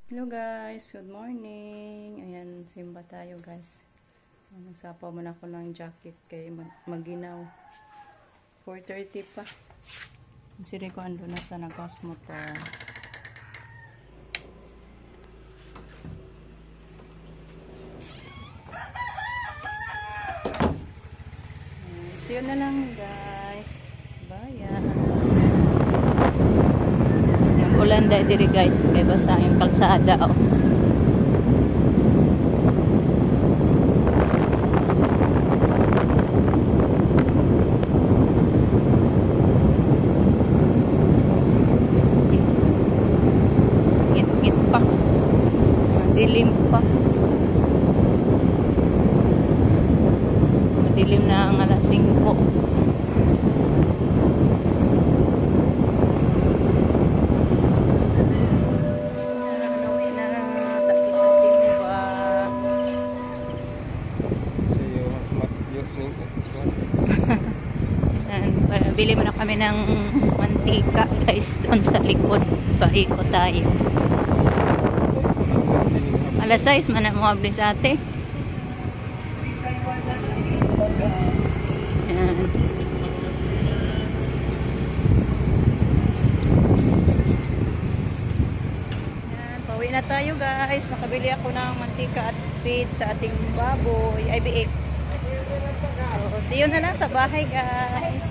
Hello guys, good morning. Ayan, simba tayo guys. Nagsapaw muna ako ng jacket kay maginaw. 4:30 pa. Siri ko ando na sa nagwas motor. See you na lang guys. Bye. Ulan dahil diri guys, kay basa yung kalsada oh. Ngit-ngit pa. Madilim pa. Madilim na ang alas 5. Bili mo na kami ng mantika guys doon sa likod. Paiko tayo. Alas 6 man na mo abli sa ate. Yan. Yan, pauwi na tayo guys. Nakabili ako ng mantika at feed sa ating baboy. Ay biik. So, see you na lang sa bahay guys.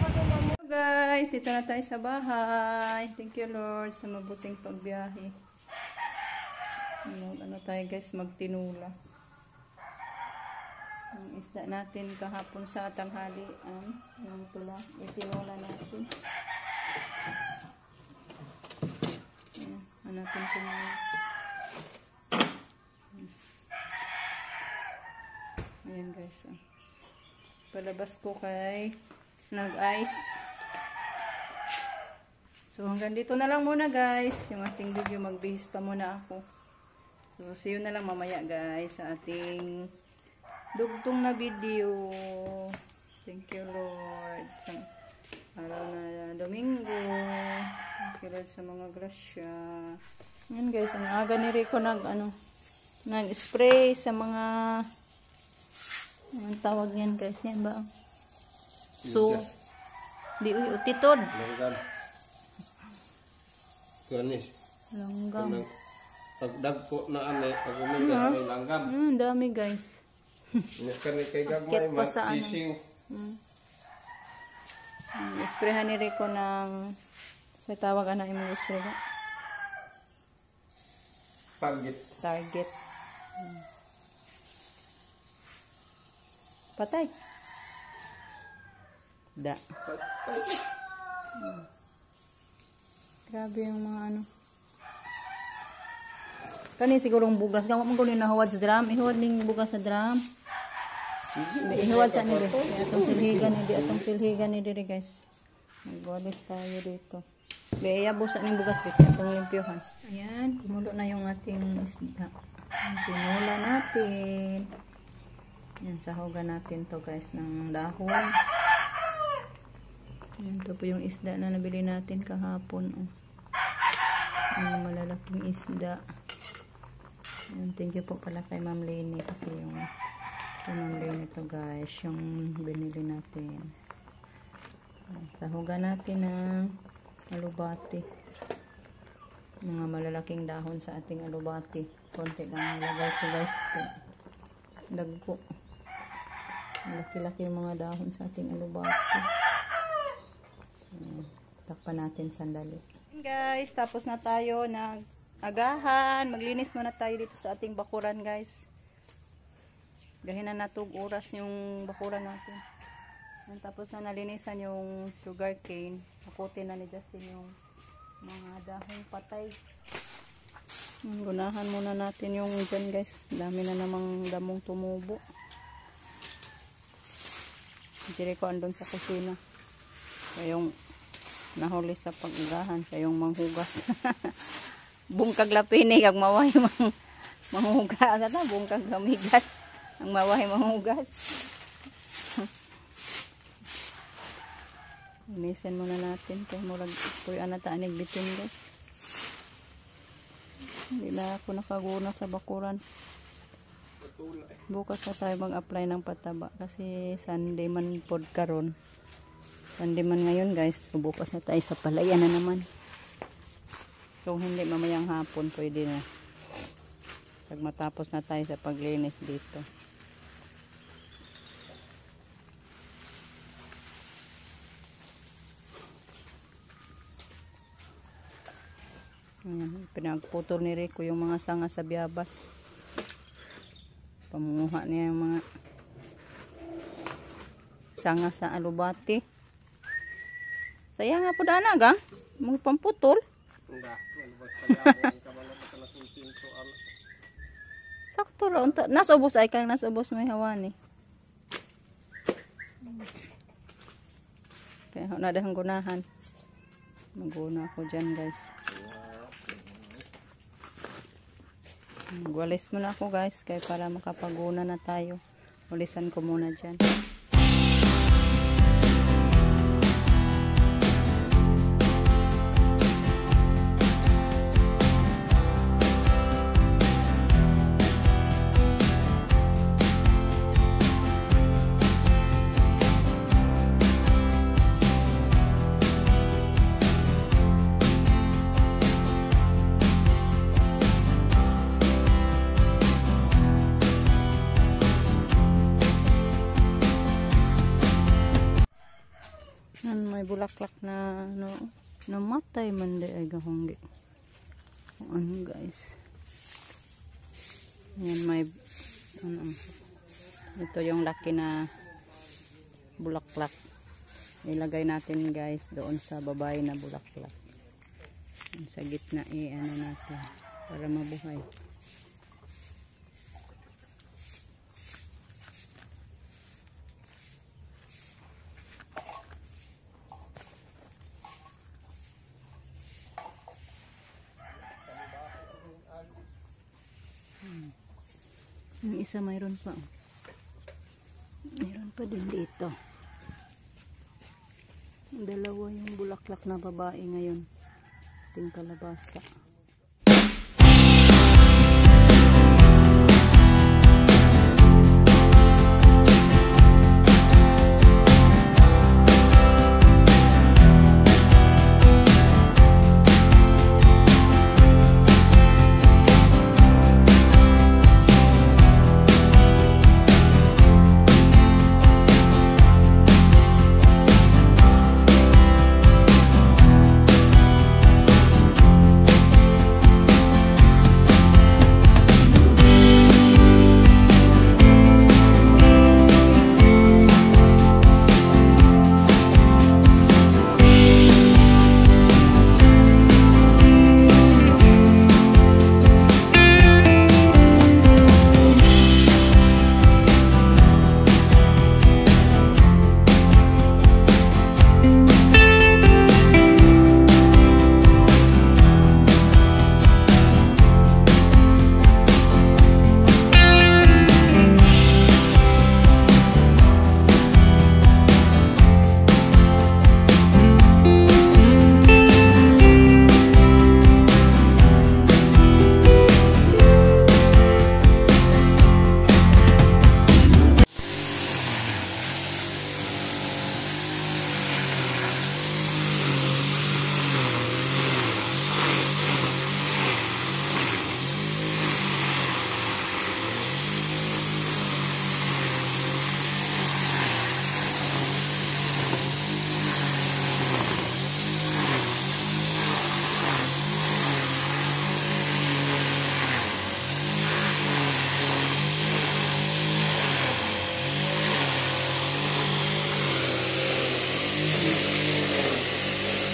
Guys, dito na tayo sa bahay. Thank you Lord sa mabuting pagbiyahe. Ano tayo guys, magtinula. Ang isda natin kahapon sa tanghalian. Yung tula, itinula natin. Ayan, natin tinula. Ayan guys. Palabas ko kay nag-ice. So hanggang dito na lang muna guys yung ating video. Magbihis pa muna ako. So see you na lang mamaya guys sa ating dugtong na video. Thank you Lord sa araw na Domingo. Thank you Lord sa mga grasya. Yan guys, ang aga ni Rico nag-spray sa mga anong tawag yan guys, yan ba? So di utitod Ganis. Langgam. Pagdagpo na ane, pag umigas may langgam. Dami guys. Kani kay gagmay sisiw. Isprehan ni Rico ng may tawag ano yung spray ko? Target. Patay. Da. Grabe yung mga ano. Kani sigurong bugas. Gamot mong kunin na huwad sa drum. Ihuwad ning bugas sa drum. Ihuwad sa nila. Atong silhigan ni diri guys. Magwalis tayo dito. Beya busa ning bugas dito. Atong limpyohan. Ayan. Kumulo na yung ating isda. Sinula natin. Ayan. Sahugan natin to guys ng dahon. Ayan, ito po yung isda na nabili natin kahapon. Ang malalaking isda. Ayan, thank you po pala kay Ma'am Lenny kasi yung kay Ma'am Lenny ito guys, yung binili natin. Ayan, sahugan natin ng alubati. Mga malalaking dahon sa ating alubati. Konti lang nilagay ko guys. Dagpo. Malaki-laki yung mga dahon sa ating alubati. Takpan natin sandali. Guys, tapos na tayo ng agahan. Maglinis muna tayo dito sa ating bakuran guys. Gahin na natug oras yung bakuran natin. Tapos na nalinisan yung sugar cane. Nakutin na ni Justin yung mga dahong patay. Gunahan muna natin yung dyan guys. Dami na namang damong tumubo. Hindi ko andun sa kusina. Kayong nahuli sa pag-agahan siya yung manghugas. Bungkag lapini kag maway manghugas ata bungkag gamigas ang maway manghugas. Linisan muna natin kay murag puy ana ta anig bitin guys. Hindi na ako nakaguna sa bakuran. Patula eh. Bukas na tayo mag-apply ng pataba kasi Sunday man pod karon. Sunday man ngayon guys. Bukas na tayo sa palayan na naman. Kung hindi mamayang hapon pwede na. Pag matapos na tayo sa paglinis dito. Ayan, pinagputol ni Rico yung mga sanga sa biyabas. Pamunguha niya yung mga sanga sa alubati. Saya nga po dana ga? Mga pamputol. Enggak, malabas pa yapon ka man ka na pinto ala. Sakto ra unta. Nasubos ay kang nasubos may hawan eh. Kaya na dahang gunahan. Maguna ako dyan guys. Magwalis muna ako guys kaya para makapaguna na tayo. Walisan ko muna dyan. May bulaklak na no, namatay man di ay gahonggi. Ano guys. Yan may ano, ito yung laki na bulaklak. Ilagay natin guys doon sa babae na bulaklak. Sa gitna ano natin para mabuhay. Yung isa mayroon pa. Mayroon pa din dito. Dalawa yung bulaklak na babae ngayon. Ating kalabasa.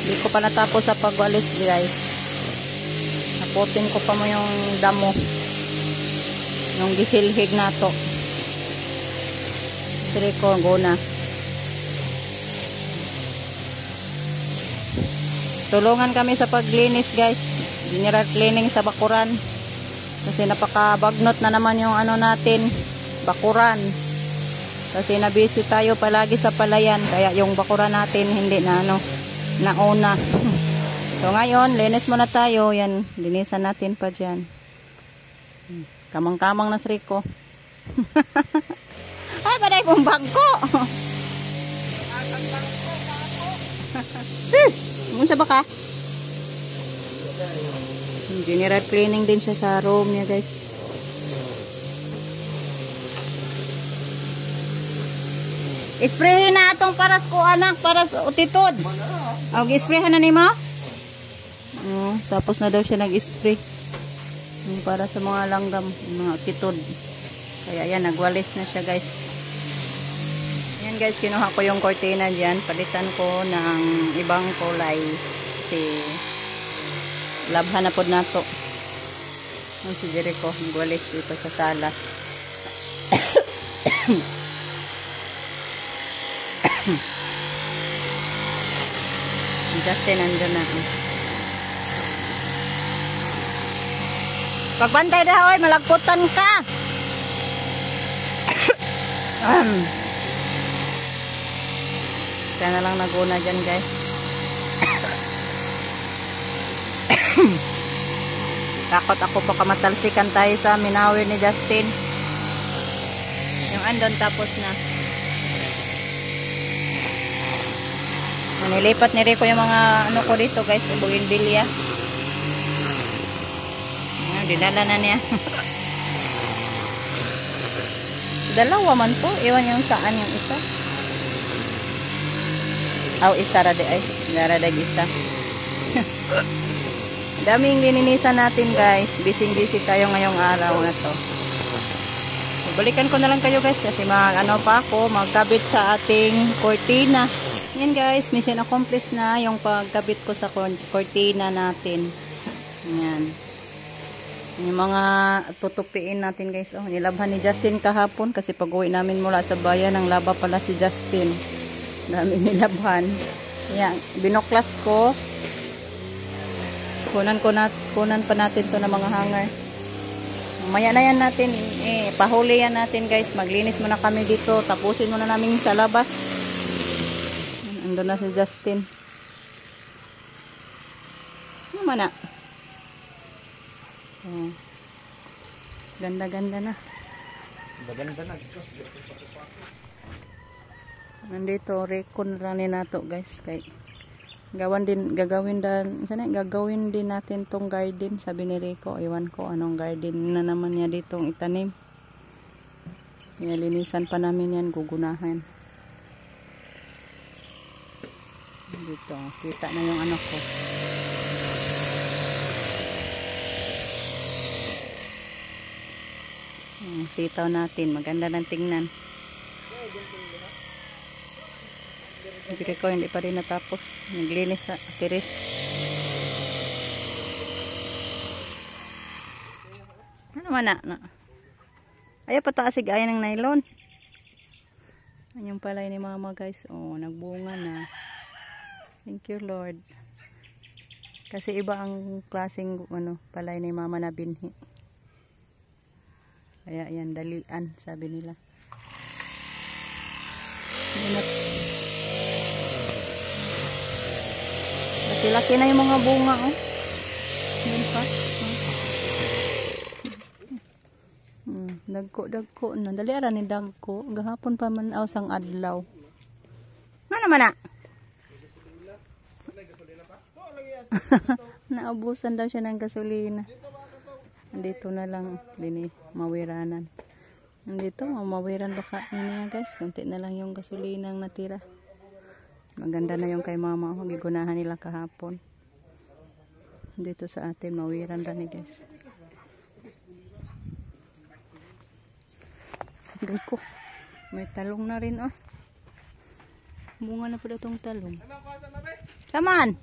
Hindi ko pa natapos sa pagwalis guys. Naputin ko pa mo yung damo. Yung gisilhig na to. Siri ko, go na. Tulungan kami sa paglinis guys. General cleaning sa bakuran. Kasi napakabagnot na naman yung ano natin. Bakuran. Kasi nabisi tayo palagi sa palayan. Kaya yung bakuran natin hindi na ano. Nauna. So ngayon, linis muna tayo. Yan, linisan natin pa dyan. Kamang-kamang na si Rico. Ay, paday kong bangko. Munsa ba ka? General cleaning din siya sa room niya, guys. Isprayin na atong paras ko, anak, paras utitod. Isprayin na ni mo? Tapos na daw siya nag-spray. Para sa mga langgam, mga utitod. Kaya yan, nagwalis na siya, guys. Yan, guys, kinuha ko yung cortina dyan. Palitan ko ng ibang kulay. Kasi labhan na po na to. Si Jericho, nagwalis dito sa sala. Justin, nandun na. Pagbantay na, oy, malagputan ka. Kaya na lang naguna dyan, guys. Takot ako baka matalsikan tayo sa minawir ni Justin. Yung andon tapos na. Nilipat ni Rico yung mga ano ko dito, guys, bougainvillea. Dinala na niya. Dalawa man po. Iwan yung saan yung isa. Isa rade ay. Narada isa. Daming lininisan natin, guys. Busy tayo ngayong araw na to. Balikan ko na lang kayo, guys, kasi ano pa ako, magkabit sa ating cortina. Yan, guys, mission accomplished na yung pagkabit ko sa cortina natin. Yan. Yung mga tutupiin natin, guys. Oh, nilabhan ni Justin kahapon kasi pag-uwi namin mula sa bayan, ang laba pala si Justin. Dami nilabhan. Yan, binuklas ko. Kunan pa natin to ng mga hanger. Maya na yan natin, pahuli yan natin, guys. Maglinis muna kami dito. Tapusin muna namin sa labas. Ando na si Justin. Ano man na? Oh. Ganda-ganda na. Maganda na. Nandito, recon ranin nato, guys. Kay gagawin din natin tong garden, sabi ni Rico. Iwan ko anong garden na naman niya ditong itanim. Kaya linisan pa namin yan, gugunahan. Dito, kita na yung ano ko. Sitaw natin, maganda ng tingnan. Hindi ko, hindi pa rin natapos. Naglinis sa tiris. Ano man na? Ayaw pataasig ayan ng nylon. Yan yung palay ni mama, guys. Oh, nagbunga na. Thank you, Lord. Kasi iba ang klaseng palay ni mama na binhi. Kaya yan, dalian, sabi nila. Kasi laki na yung mga bunga, oh. Yan pa. Dagko na. Dali ara ni dagko. Gahapon pa man sang adlaw. Ano naman na? Naubusan daw siya ng gasolina. Dito na lang mawiranan. Nandito, mawiran baka niya, guys. Kunti na lang yung gasolina ang natira. Maganda na yung kay mama. Gigunahan nila kahapon. Dito sa atin, mawiran rin, guys. Ko. May talong na rin, oh. Bunga na pala itong talong. Saman!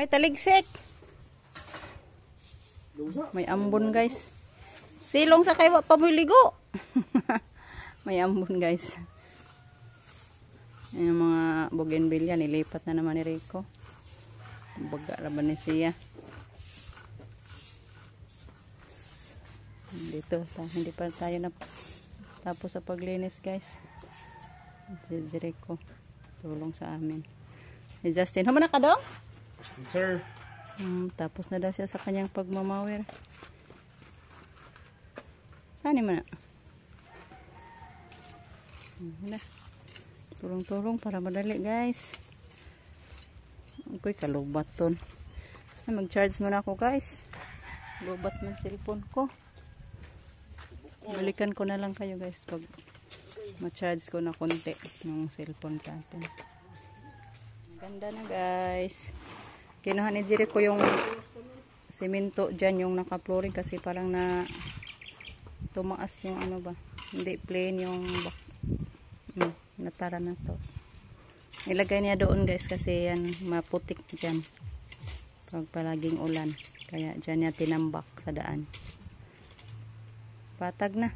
Ay, taligsik. Lusa. May ambon guys. Silong sa kaywa pa mo ligo. May ambon guys. Yung mga bougainvillea nilipat na naman ni Rico. Baga laban ni siya. Dito, hindi pa tayo na tapos sa paglinis guys. Si Rico tulong sa amin. Si Justin, hama na ka dong? Sir. Tapos na daw siya sa kanyang pagmamawir. Saan mo na? Tulong-tulong para madali guys. Ako'y kalubat ton. Mag-charge muna ako guys. Lubat ng cellphone ko. Balikan ko na lang kayo guys pag ma-charge ko na konti ng cellphone natin. Ganda na guys. Kinuha ni Jiri ko yung simento dyan, yung naka-flooring kasi parang na tumaas yung ano ba. Hindi plain yung natara na to. Ilagay niya doon guys kasi yan maputik dyan. Pag palaging ulan. Kaya dyan niya tinambak sa daan. Patag na.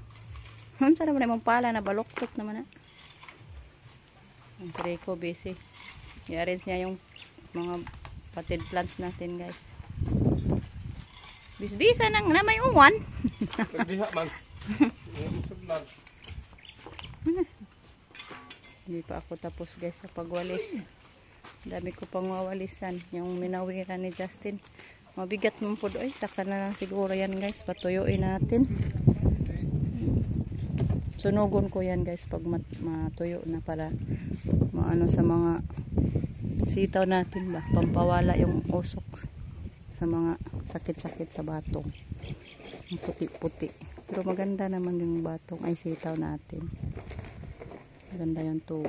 Saan naman yung pala na baloktot naman na. Ang Rico busy. I-arrange niya yung mga potted plants natin guys. Bisbisa nang na may uwan. Pagdiha man. Hindi pa ako tapos guys sa pagwalis. Dami ko pang wawalisan. Yung minawiran ni Justin. Mabigat mo po doon. Saka na lang siguro yan guys. Patuyuin natin. Sunugon ko yan guys pag matuyo na para maano sa mga sitaw natin ba. Pampawala yung usok sa mga sakit-sakit sa batong. Yung puti-puti. Pero maganda naman yung batong ay sitaw natin. Maganda yung tubo.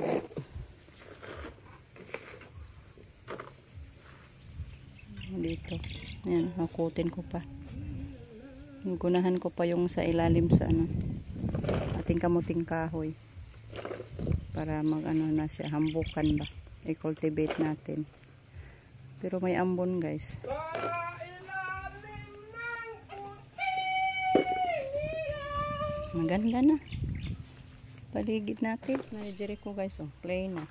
Dito. Ayan, nakutin ko pa. Gunahan ko pa yung sa ilalim sa ano. Ating kamuting kahoy. Para mag ano na siya, hambukan ba. I-cultivate natin. Pero may ambon guys. Maganda na. Paligid natin. Nandiyan ko guys. Oh, plain na.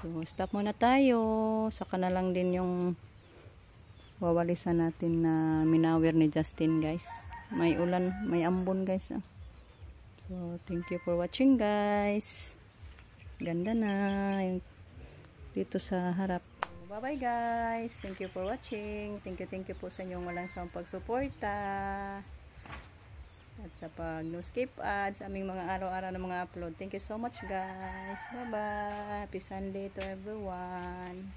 So, stop muna tayo. Saka na lang din yung wawalisan natin na minawir ni Justin guys. May ulan, may ambon guys. Oh. So, thank you for watching guys. Ganda na. Yung dito sa harap. Bye-bye guys. Thank you for watching. Thank you po sa inyong walang sawang pagsuporta. At sa pag-no-skip ads sa aming mga araw-araw na mga upload. Thank you so much guys. Bye-bye. Happy Sunday to everyone.